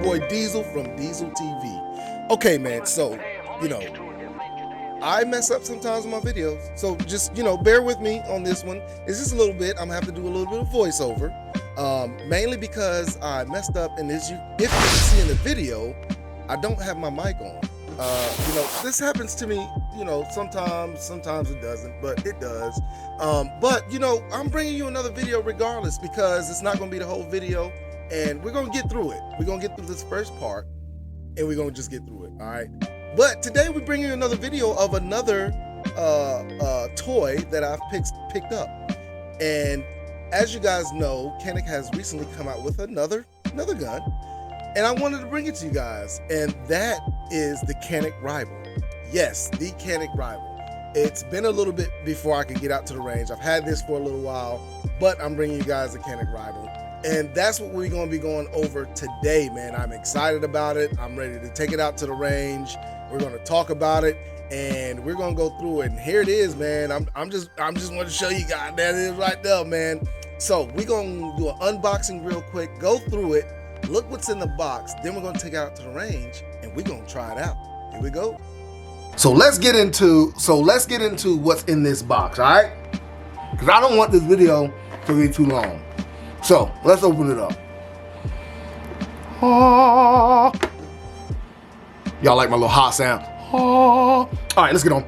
boy Diesel from Dieseltv. Okay, man, so, I mess up sometimes in my videos, so just, bear with me on this one. It's just a little bit. I'm gonna have to do a little bit of voiceover, mainly because I messed up, and if you can see in the video, I don't have my mic on. This happens to me, sometimes it doesn't, but it does. But I'm bringing you another video regardless, because it's not gonna be the whole video, and we're gonna get through it. We're gonna get through this first part, and we're gonna just get through it, all right? But today we're bringing you another video of another toy that I've picked up. And as you guys know, Canik has recently come out with another gun, and I wanted to bring it to you guys, and that is the Canik Rival. Yes, the Canik Rival. It's been a little bit before I could get out to the range. I've had this for a little while, but I'm bringing you guys the Canik Rival. And that's what we're going to be going over today, man. I'm excited about it. I'm ready to take it out to the range. We're going to talk about it, and we're going to go through it. And here it is, man. I'm just want to show you guys. That is right there, man. So we're going to do an unboxing real quick, go through it, look what's in the box. Then we're going to take it out to the range, and we're going to try it out. Here we go. So let's get into what's in this box, all right? Because I don't want this video to be too long. So let's open it up. Oh. Y'all like my little hot sound? Oh. All right, let's get on.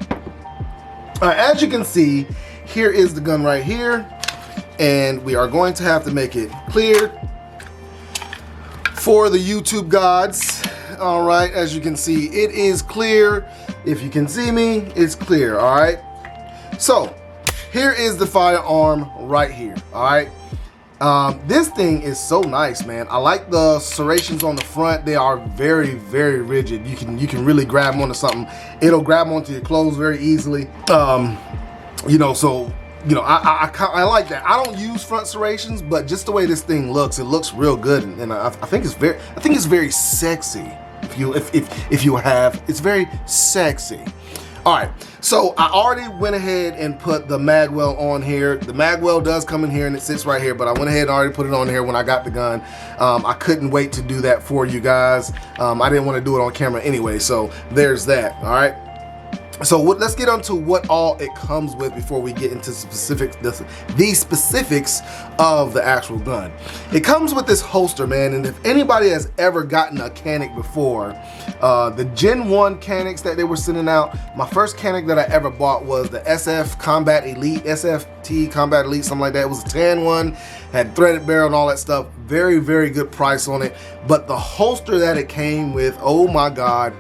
All right, as you can see, here is the gun right here, and we are going to have to make it clear for the YouTube gods. All right, as you can see, it is clear. If you can see me, it's clear. All right. So here is the firearm right here. All right. This thing is so nice, man. I like the serrations on the front. They are very, very rigid. You can really grab onto something. It'll grab onto your clothes very easily. I like that. I don't use front serrations, but just the way this thing looks, it looks real good, and I think it's very sexy. It's very sexy. All right, so I already went ahead and put the magwell on here. The magwell does come in here and it sits right here, but I went ahead and already put it on here when I got the gun. I couldn't wait to do that for you guys. I didn't want to do it on camera anyway, so there's that, all right? So let's get on to what all it comes with before we get into the specifics of the actual gun. It comes with this holster, man, and if anybody has ever gotten a Canik before, the Gen 1 Caniks that they were sending out, my first Canik that I ever bought was the SF Combat Elite, SFT Combat Elite, something like that. It was a tan one, had threaded barrel and all that stuff. Very, very good price on it. But the holster that it came with, oh my God,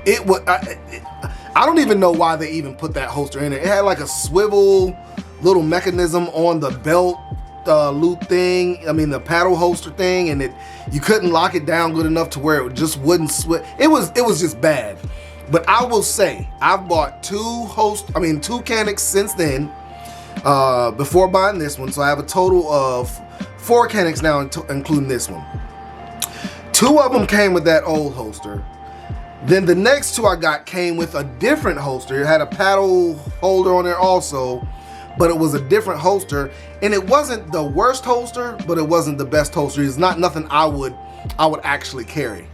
it was... I don't even know why they even put that holster in it. It had like a swivel little mechanism on the belt loop thing. I mean the paddle holster thing, and you couldn't lock it down good enough to where it just wouldn't switch. It was just bad. But I will say I've bought two Caniks since then, before buying this one. So I have a total of 4 Caniks now, including this one. 2 of them came with that old holster. Then the next 2 I got came with a different holster. It had a paddle holder on there also, but it was a different holster, and it wasn't the worst holster, but it wasn't the best holster. It's not nothing I would actually carry.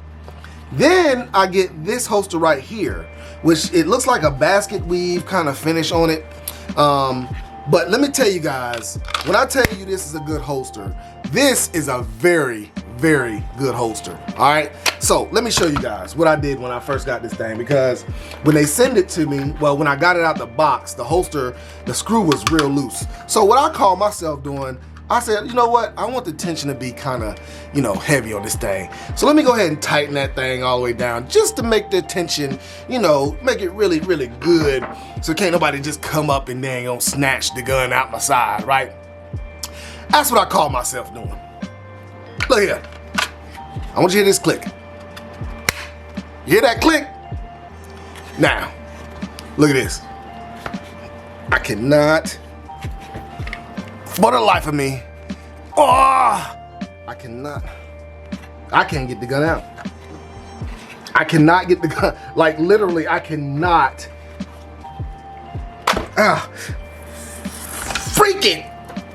Then I get this holster right here, which it looks like a basket weave kind of finish on it. But let me tell you guys, when I tell you this is a good holster, this is a very, very good holster. All right. So let me show you guys what I did when I first got this thing, because when they send it to me, well, when I got it out the box, the holster, the screw was real loose. So what I call myself doing, I said, you know what? I want the tension to be kind of, heavy on this thing. So let me go ahead and tighten that thing all the way down just to make the tension, make it really, really good. So can't nobody just come up and then gonna snatch the gun out my side, right? That's what I call myself doing. Look here. I want you to hear this click. You hear that click? Now, look at this. I cannot, for the life of me, I can't get the gun out. I cannot get the gun, like literally I cannot. Freaking,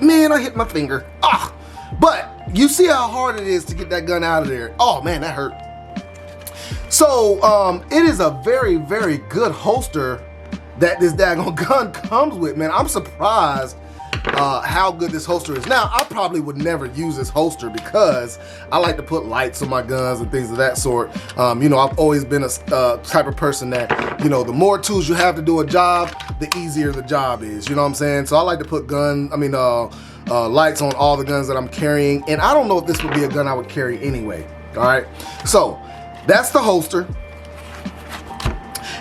man, I hit my finger. But you see how hard it is to get that gun out of there. Oh man, that hurt. So it is a very, very good holster that this daggone gun comes with, man. I'm surprised how good this holster is. Now, I probably would never use this holster because I like to put lights on my guns and things of that sort. You know, I've always been a type of person that, you know, the more tools you have to do a job, the easier the job is, you know what I'm saying? So I like to put lights on all the guns that I'm carrying, and I don't know if this would be a gun I would carry anyway, all right? So, that's the holster.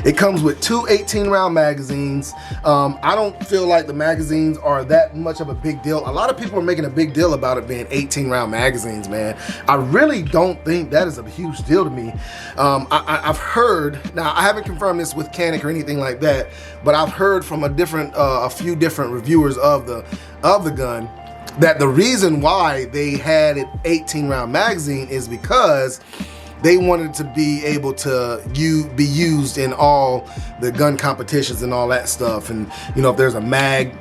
It comes with two 18-round magazines. I don't feel like the magazines are that much of a big deal. A lot of people are making a big deal about it being 18-round magazines, man. I really don't think that is a huge deal to me. I've heard, now I haven't confirmed this with Canik or anything like that, but I've heard from a few different reviewers of the gun that the reason why they had an 18-round magazine is because they wanted to be able to be used in all the gun competitions and all that stuff. And you know, if there's a mag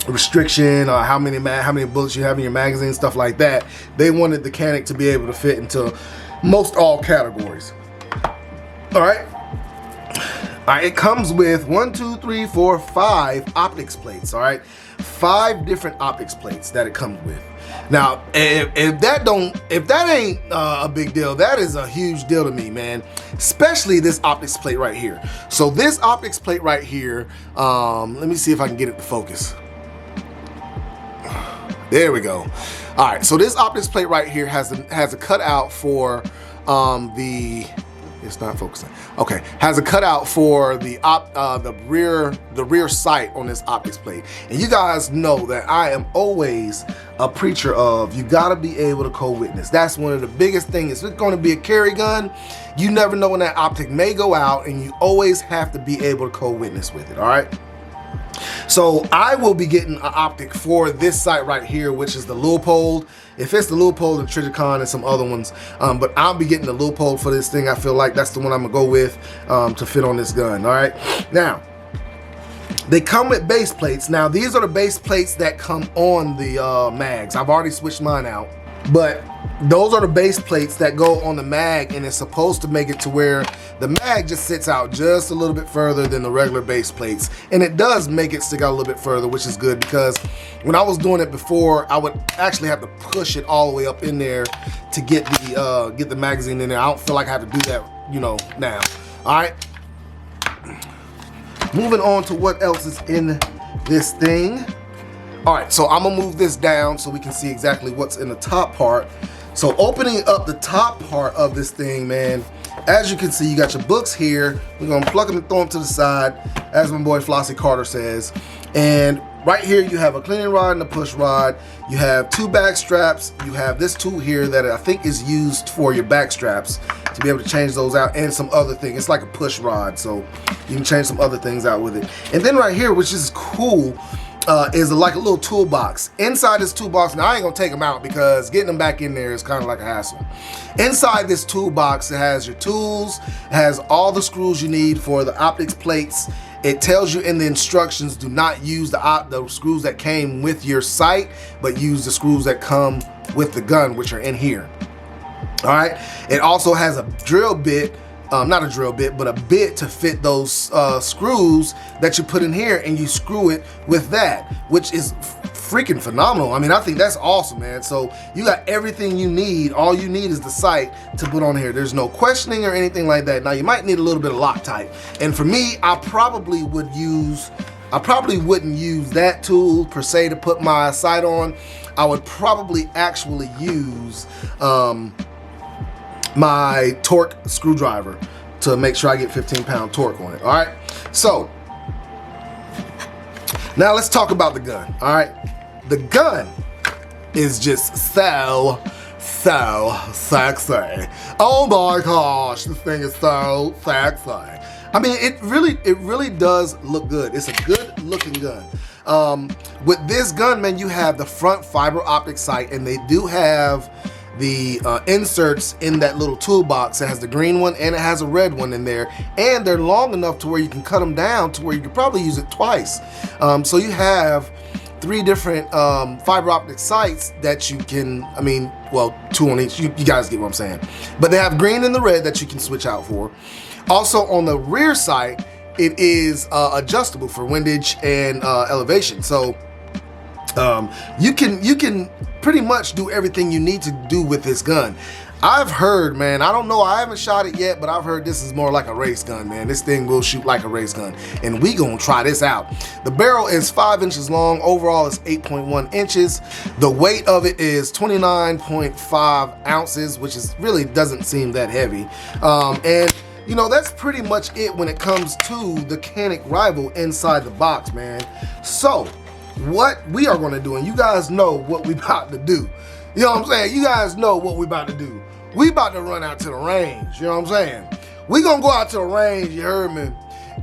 restriction or how many bullets you have in your magazine, stuff like that, they wanted the Canik to be able to fit into most all categories. All right. It comes with 1, 2, 3, 4, 5 optics plates. All right, 5 different optics plates that it comes with. Now, if that ain't a big deal, that is a huge deal to me, man. Especially this optics plate right here. So this optics plate right here, let me see if I can get it to focus. There we go. All right, so this optics plate right here has a cutout for it's not focusing. Okay, has a cutout for the rear sight on this optics plate. And you guys know that I am always a preacher of you gotta be able to co-witness. That's one of the biggest things. If it's gonna be a carry gun, you never know when that optic may go out, and you always have to be able to co-witness with it, all right? So I will be getting an optic for this sight right here, which is the Leupold. If it's the Leupold and Trijicon and some other ones, but I'll be getting the Leupold for this thing. I feel like that's the one I'm gonna go with to fit on this gun, all right? Now, they come with base plates. Now, these are the base plates that come on the mags. I've already switched mine out, but those are the base plates that go on the mag, and it's supposed to make it to where the mag just sits out just a little bit further than the regular base plates. And it does make it stick out a little bit further, which is good, because when I was doing it before, I would actually have to push it all the way up in there to get the magazine in there. I don't feel like I have to do that, you know, now. All right. Moving on to what else is in this thing. All right, so I'm gonna move this down so we can see exactly what's in the top part. So opening up the top part of this thing, man, as you can see, you got your books here. We're gonna plug them and throw them to the side, as my boy Flossie Carter says. And right here, you have a cleaning rod and a push rod. You have 2 back straps. You have this tool here that I think is used for your back straps to be able to change those out, and some other thing. It's like a push rod, so you can change some other things out with it. And then right here, which is cool, is like a little toolbox. Inside this toolbox, now I ain't gonna take them out because getting them back in there is kind of like a hassle. Inside this toolbox, it has your tools, it has all the screws you need for the optics plates. It tells you in the instructions, do not use the screws that came with your sight, but use the screws that come with the gun, which are in here. All right, it also has a drill bit, not a drill bit, but a bit to fit those screws that you put in here, and you screw it with that, which is freaking phenomenal. I mean, I think that's awesome, man. So you got everything you need. All you need is the sight to put on here. There's no questioning or anything like that. Now, you might need a little bit of Loctite. And for me, I probably wouldn't use that tool per se to put my sight on. I would probably actually use my torque screwdriver to make sure I get 15-pound torque on it. All right, so now let's talk about the gun. All right, the gun is just so sexy. Oh my gosh, this thing is so sexy. I mean, it really does look good. It's a good looking gun. With this gun, man, you have the front fiber optic sight, and they do have the inserts in that little toolbox. It has the green one and it has a red one in there, and they're long enough to where you can cut them down to where you could probably use it twice. So you have 3 different fiber optic sights that you can, I mean, well, 2 on each, you guys get what I'm saying. But they have green and the red that you can switch out for. Also on the rear sight, it is adjustable for windage and elevation. So you can pretty much do everything you need to do with this gun. I've heard, man, I don't know, I haven't shot it yet, but I've heard this is more like a race gun, man. This thing will shoot like a race gun, and we gonna try this out. The barrel is 5 inches long. Overall, it's 8.1 inches. The weight of it is 29.5 ounces, which is really doesn't seem that heavy. And you know, that's pretty much it when it comes to the Canik Rival inside the box, man. So, what we are gonna do, and you guys know what we about to do. You know what I'm saying? You guys know what we about to do. We about to run out to the range, you know what I'm saying? We gonna go out to the range, you heard me?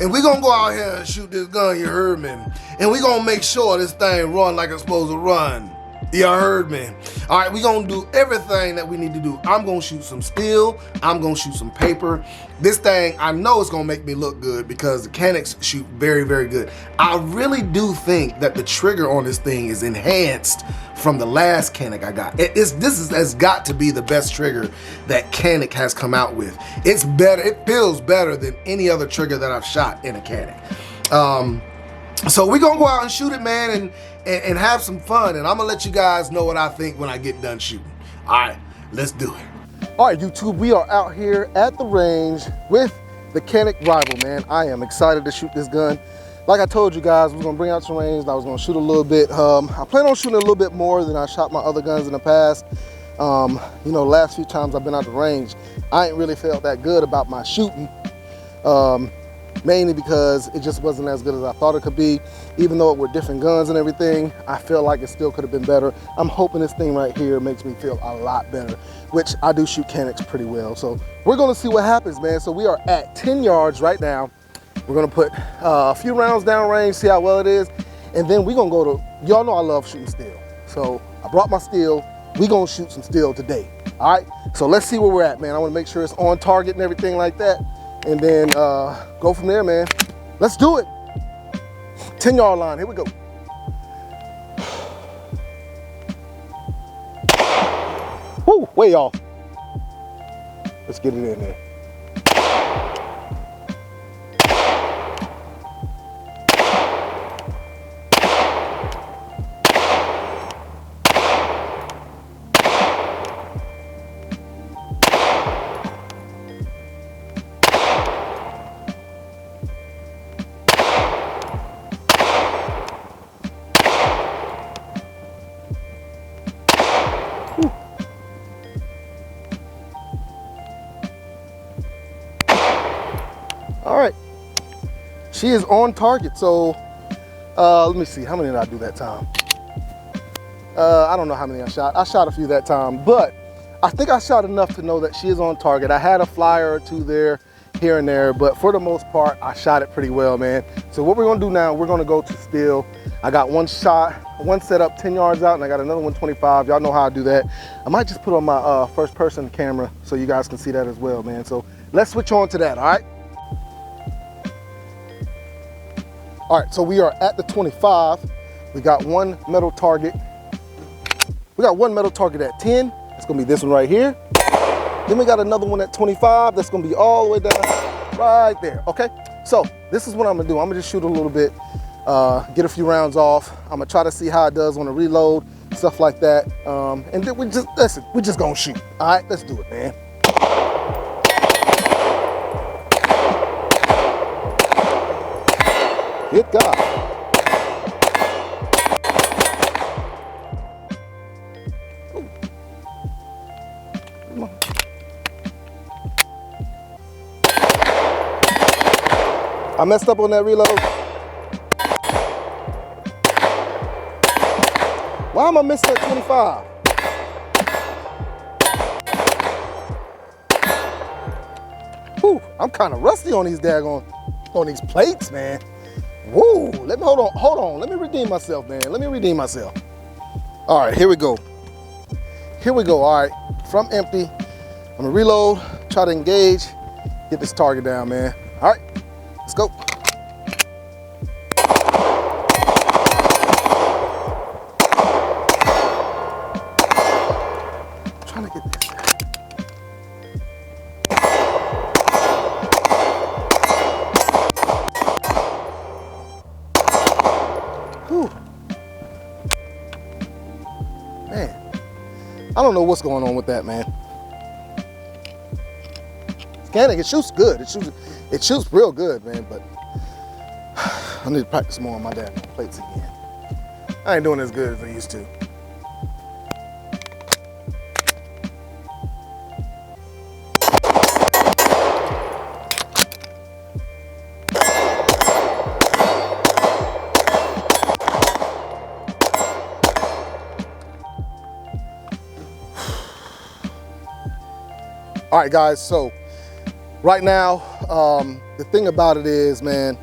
And we gonna go out here and shoot this gun, you heard me? And we gonna make sure this thing run like it's supposed to run. You heard me? All right, we gonna do everything that we need to do. I'm gonna shoot some steel, I'm gonna shoot some paper. This thing, I know it's gonna make me look good because the Caniks shoot very, very good. I really do think that the trigger on this thing is enhanced from the last Canik I got. This has got to be the best trigger that Canik has come out with. It's better, it feels better than any other trigger that I've shot in a Canik. So we're gonna go out and shoot it, man, and have some fun, and I'm gonna let you guys know what I think when I get done shooting. All right, let's do it. All right, YouTube, we are out here at the range with the Canik Rival, man. I am excited to shoot this gun. Like I told you guys, we're gonna bring out some range, and I was gonna shoot a little bit. I plan on shooting a little bit more than I shot my other guns in the past. You know, the last few times I've been out the range, I ain't really felt that good about my shooting. Mainly because it just wasn't as good as I thought it could be. Even though it were different guns and everything, I feel like it still could have been better. I'm hoping this thing right here makes me feel a lot better, which I do shoot Caniks pretty well. So we're gonna see what happens, man. So we are at 10 yards right now. We're gonna put a few rounds down range, see how well it is. And then we're gonna go to, y'all know I love shooting steel. So I brought my steel. We gonna shoot some steel today, all right? So let's see where we're at, man. I wanna make sure it's on target and everything like that. And then go from there, man. Let's do it. 10-yard line, here we go. Woo, way off. Let's get it in there. All right, she is on target. So let me see, how many did I do that time? I don't know how many I shot. I shot a few that time, but I think I shot enough to know that she is on target. I had a flyer or two there, here and there, but for the most part, I shot it pretty well, man. So what we're gonna do now, we're gonna go to steel. I got one shot, one set up 10 yards out, and I got another one 25. Y'all know how I do that. I might just put on my first person camera so you guys can see that as well, man. So let's switch on to that, all right? All right, so we are at the 25. We got one metal target. We got one metal target at 10. It's gonna be this one right here. Then we got another one at 25. That's gonna be all the way down right there, okay? So this is what I'm gonna do. I'm gonna just shoot a little bit, get a few rounds off. I'm gonna try to see how it does on a reload, stuff like that. And then we're just gonna shoot. All right, let's do it, man. Good God. Ooh. Come on. I messed up on that reload. Why am I missing at 25? Whew, I'm kind of rusty on these on these plates, man. Whoa, let me, hold on. Let me redeem myself, man. Let me redeem myself. All right, here we go. Here we go, all right. From empty, I'm gonna reload, try to engage, get this target down, man. All right, let's go. don't know what's going on with that, man. Canik, it shoots good. It shoots real good, man, but I need to practice more on my damn plates again. I ain't doing as good as I used to. All right, guys, so right now, the thing about it is, man,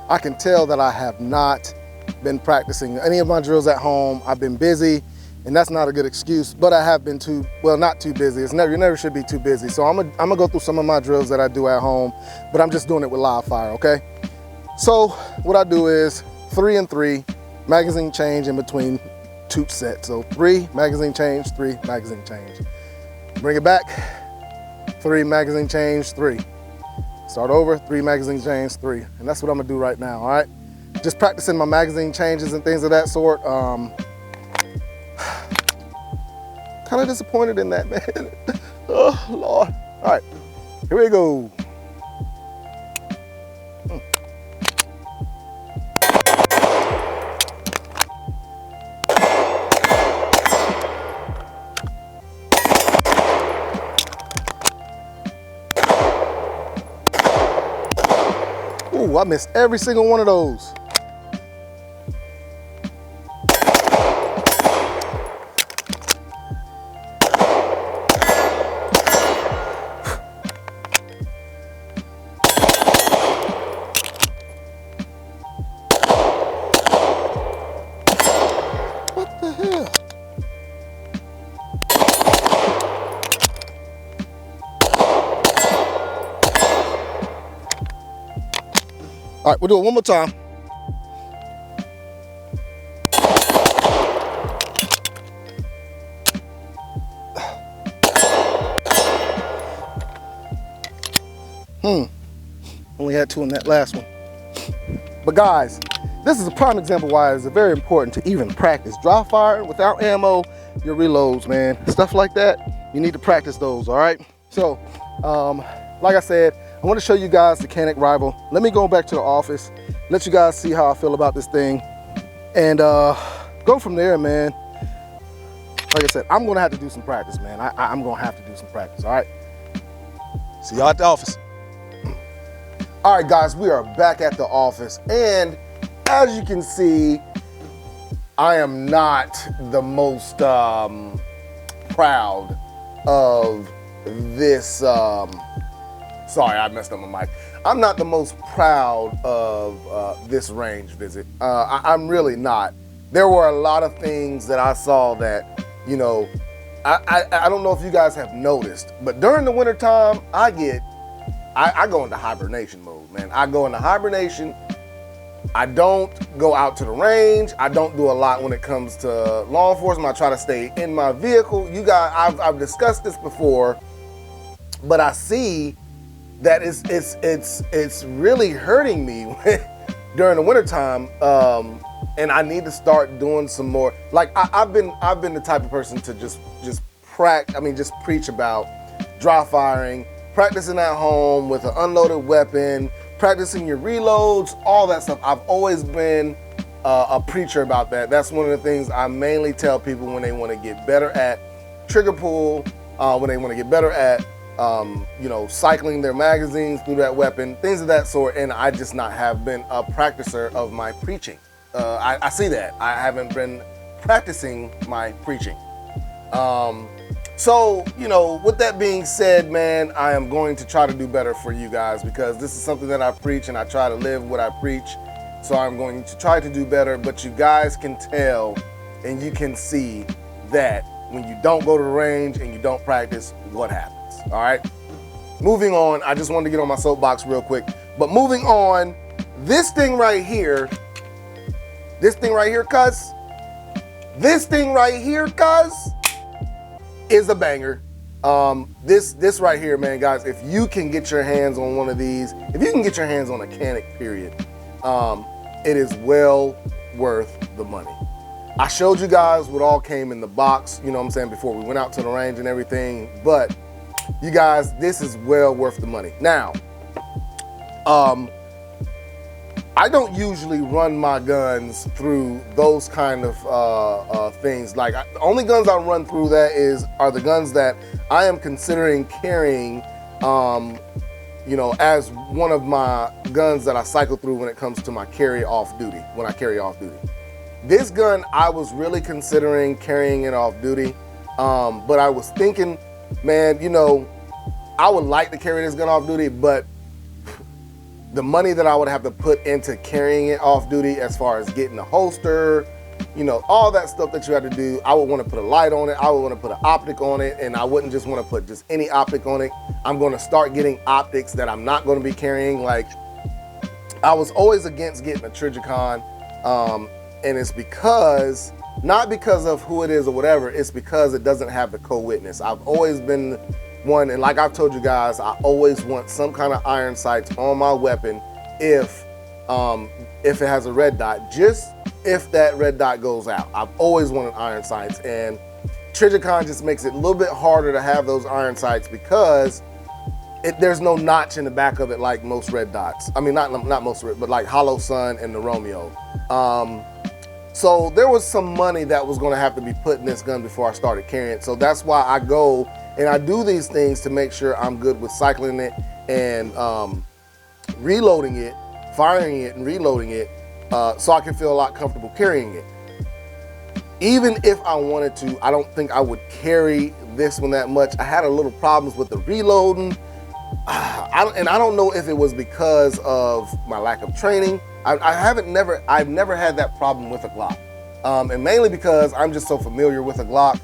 I can tell that I have not been practicing any of my drills at home. I've been busy, and that's not a good excuse, but I have been not too busy. You never should be too busy. So I'm gonna go through some of my drills that I do at home, but I'm just doing it with live fire, okay? So what I do is 3 and 3, magazine change in between 2 sets. So 3, magazine change, 3, magazine change. Bring it back. 3, magazine change, 3. Start over, 3, magazine change, 3. And that's what I'm gonna do right now, all right? Just practicing my magazine changes and things of that sort. Kind of disappointed in that, man. Oh, Lord. All right, here we go. Ooh, I missed every single one of those. What the hell? All right, we'll do it one more time. Only had 2 in that last one. But guys, this is a prime example why it's very important to even practice dry fire without ammo, your reloads, man. Stuff like that, you need to practice those, all right? So, like I said, I want to show you guys the Canik Rival. Let me go back to the office, let you guys see how I feel about this thing, and go from there, man. Like I said, I'm gonna have to do some practice, man. I'm gonna have to do some practice, all right? See y'all at the office. All right, guys, we are back at the office, and as you can see, I am not the most proud of this, sorry, I messed up my mic. I'm not the most proud of this range visit. I'm really not. There were a lot of things that I saw that, you know, I don't know if you guys have noticed, but during the winter time, I go into hibernation mode, man. I go into hibernation. I don't go out to the range. I don't do a lot when it comes to law enforcement. I try to stay in my vehicle. You guys, I've discussed this before, but I see that it's really hurting me during the wintertime, and I need to start doing some more. Like I've been the type of person to just preach about dry firing, practicing at home with an unloaded weapon, practicing your reloads, all that stuff. I've always been a preacher about that. That's one of the things I mainly tell people when they want to get better at trigger pull, when they want to get better at you know, cycling their magazines through that weapon, things of that sort. And I just not have been a practicer of my preaching. I see that. I haven't been practicing my preaching. So, you know, with that being said, man, I am going to try to do better for you guys, because this is something that I preach and I try to live what I preach. So I'm going to try to do better, but you guys can tell and you can see that when you don't go to the range and you don't practice, what happens, all right? Moving on, I just wanted to get on my soapbox real quick, but moving on, this thing right here, cuz, this thing right here, cuz, is a banger. This right here, man, guys, if you can get your hands on one of these, if you can get your hands on a Canik, period, it is well worth the money. I showed you guys what all came in the box, you know what I'm saying, before we went out to the range and everything. But you guys, this is well worth the money. Now, I don't usually run my guns through those kind of things. Like, the only guns I run through that are the guns that I am considering carrying, you know, as one of my guns that I cycle through when it comes to my carry off duty, when I carry off duty. This gun, I was really considering carrying it off duty, but I was thinking, man, you know, I would like to carry this gun off duty, but the money that I would have to put into carrying it off duty, as far as getting a holster, you know, all that stuff that you had to do, I would want to put a light on it, I would want to put an optic on it, and I wouldn't just want to put just any optic on it. I'm going to start getting optics that I'm not going to be carrying. Like, I was always against getting a Trijicon, and it's because, not because of who it is or whatever, it's because it doesn't have the co-witness. I've always been one, and like I've told you guys, I always want some kind of iron sights on my weapon if it has a red dot, just if that red dot goes out. I've always wanted iron sights, and Trijicon just makes it a little bit harder to have those iron sights because there's no notch in the back of it like most red dots. I mean, not most red, but like Hollow Sun and the Romeo. So there was some money that was gonna have to be put in this gun before I started carrying it. So that's why I go and I do these things to make sure I'm good with cycling it and reloading it, firing it and reloading it, so I can feel a lot comfortable carrying it. Even if I wanted to, I don't think I would carry this one that much. I had a little problems with the reloading. And I don't know if it was because of my lack of training. I've never had that problem with a Glock. And mainly because I'm just so familiar with a Glock.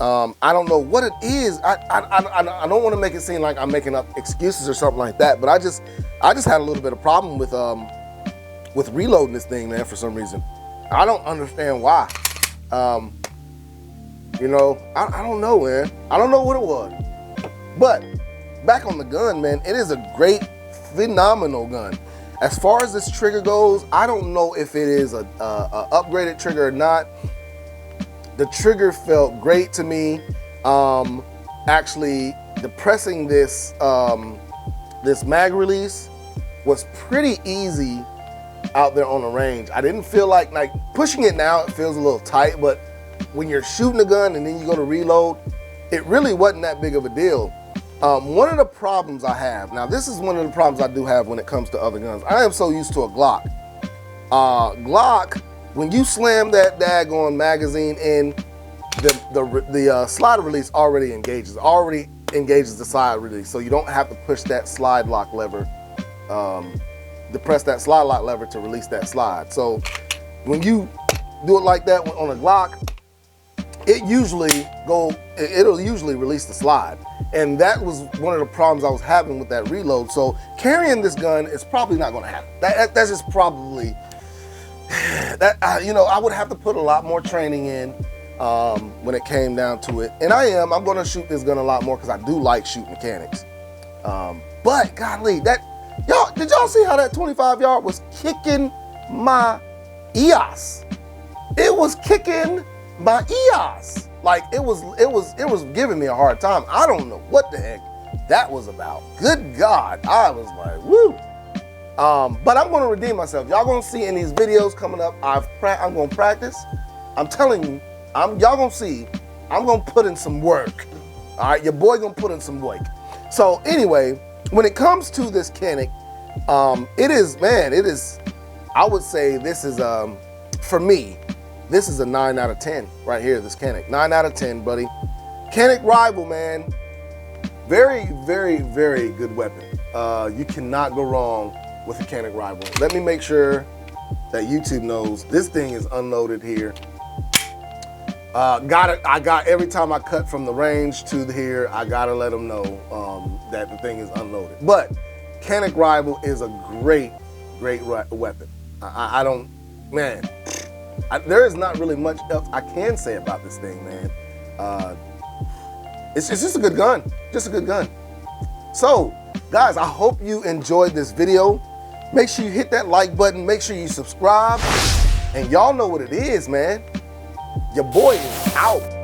I don't know what it is. I don't want to make it seem like I'm making up excuses or something like that, but I just had a little bit of problem with reloading this thing, man, for some reason. I don't understand why. You know, I don't know, man. I don't know what it was. But back on the gun, man, it is a great, phenomenal gun. As far as this trigger goes, I don't know if it is a upgraded trigger or not. The trigger felt great to me. Actually, depressing this this mag release was pretty easy out there on the range. I didn't feel like pushing it now, it feels a little tight, but when you're shooting a gun and then you go to reload, it really wasn't that big of a deal. One of the problems I have, now this is one of the problems I do have when it comes to other guns. I am so used to a Glock. Glock, when you slam that daggone magazine in, the slide release already engages the slide release, so you don't have to push that slide lock lever, depress that slide lock lever to release that slide. So when you do it like that on a Glock, it'll usually release the slide. And that was one of the problems I was having with that reload. So carrying this gun is probably not gonna happen. That's just probably, you know, I would have to put a lot more training in when it came down to it. And I'm gonna shoot this gun a lot more because I do like shooting mechanics. But golly, did y'all see how that 25 yard was kicking my EOS? It was kicking my EOS. Like it was giving me a hard time. I don't know what the heck that was about. Good God, I was like, woo. But I'm gonna redeem myself. Y'all gonna see in these videos coming up, I'm gonna practice. I'm telling you, y'all gonna see, I'm gonna put in some work. All right, your boy gonna put in some work. So anyway, when it comes to this Canik, it is, I would say this is, for me, this is a 9 out of 10 right here, this Canik. 9 out of 10, buddy. Canik Rival, man. Very, very, very good weapon. You cannot go wrong with a Canik Rival. Let me make sure that YouTube knows this thing is unloaded here. I got every time I cut from the range to here, I gotta let them know that the thing is unloaded. But Canik Rival is a great, great weapon. I don't, man. There is not really much else I can say about this thing, man. It's just a good gun, just a good gun. So, guys, I hope you enjoyed this video. Make sure you hit that like button, make sure you subscribe, and y'all know what it is, man. your boy is out.